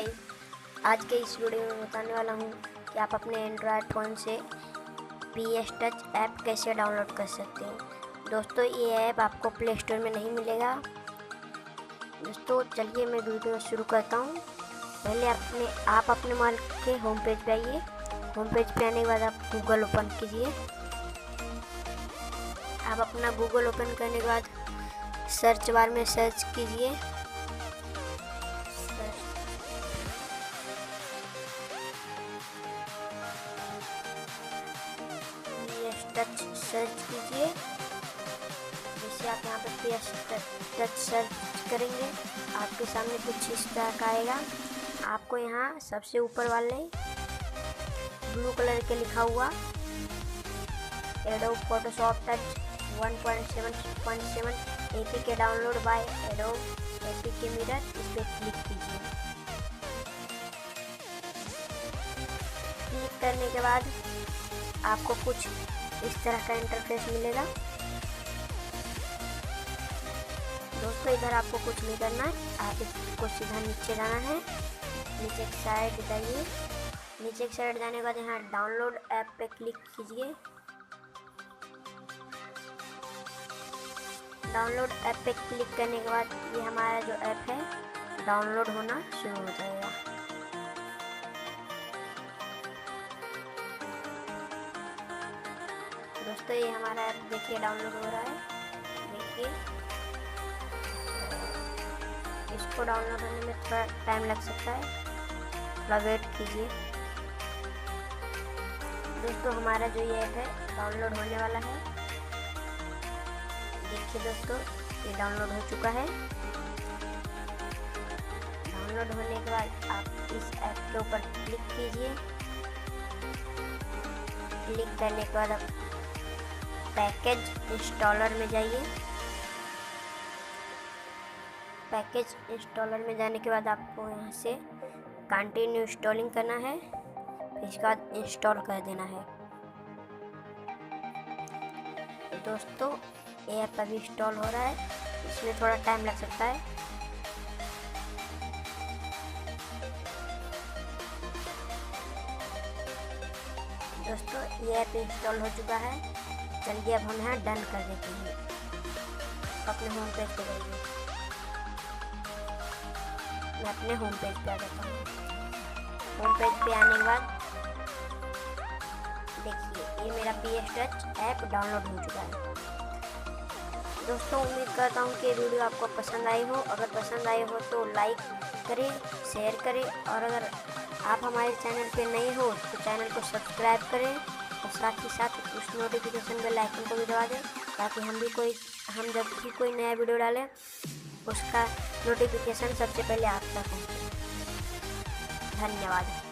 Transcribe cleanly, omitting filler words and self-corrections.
Guys, आज के इस वीडियो में बताने वाला हूँ कि आप अपने एंड्रॉयड फ़ोन से PS टच ऐप कैसे डाउनलोड कर सकते हैं। दोस्तों, ये ऐप आपको प्ले स्टोर में नहीं मिलेगा। दोस्तों चलिए मैं वीडियो शुरू करता हूँ। पहले आप अपने मोबाइल के होम पेज पे आइए। होम पेज पे आने के बाद आप गूगल ओपन कीजिए। आप अपना गूगल ओपन करने के बाद सर्च बार में सर्च कीजिए। टच सर्च कीजिए। जैसे आप यहाँ पे PS टच सर्च करेंगे, आपके सामने कुछ इस तरह का आएगा। आपको यहाँ सबसे ऊपर वाले ब्लू कलर के लिखा हुआ Adobe Photoshop Touch 1.7.7 APK download by Adobe APK mirror, इस पर क्लिक कीजिए। क्लिक करने के बाद आपको कुछ इस तरह का इंटरफेस मिलेगा। दोस्तों इधर आपको कुछ नहीं करना है, आपको सीधा नीचे जाना है। नीचे की साइड जाइए। नीचे की साइड जाने के बाद यहाँ डाउनलोड ऐप पे क्लिक कीजिए। डाउनलोड ऐप पे क्लिक करने के बाद ये हमारा जो ऐप है डाउनलोड होना शुरू हो जाएगा। दोस्तों ये हमारा ऐप देखिए डाउनलोड हो रहा है। देखिए इसको डाउनलोड होने में थोड़ा टाइम लग सकता है, थोड़ा वेट कीजिए। दोस्तों हमारा जो ये ऐप है डाउनलोड होने वाला है। देखिए दोस्तों ये डाउनलोड हो चुका है। डाउनलोड होने के बाद आप इस ऐप के ऊपर क्लिक कीजिए। क्लिक करने के बाद आप पैकेज इंस्टॉलर में जाइए। पैकेज इंस्टॉलर में जाने के बाद आपको यहाँ से कंटिन्यू इंस्टॉलिंग करना है, इसके बाद इंस्टॉल कर देना है। दोस्तों ये ऐप अभी इंस्टॉल हो रहा है, इसमें थोड़ा टाइम लग सकता है। दोस्तों ये ऐप इंस्टॉल हो चुका है। चलिए अब हम यहाँ डन कर देते हैं। अपने होम पेज पे जाइए। मैं अपने होम पेज पे आ जाता हूँ। होम पेज पे आने के बाद देखिए ये मेरा PS टच ऐप डाउनलोड हो चुका है। दोस्तों उम्मीद करता हूँ कि वीडियो आपको पसंद आई हो। अगर पसंद आई हो तो लाइक करें, शेयर करें, और अगर आप हमारे चैनल पे नए हो तो चैनल को सब्सक्राइब करें और साथ ही साथ उस नोटिफिकेशन बेल आइकन को भी दबा दें, ताकि हम जब भी कोई नया वीडियो डालें उसका नोटिफिकेशन सबसे पहले आप तक पहुंचे। धन्यवाद।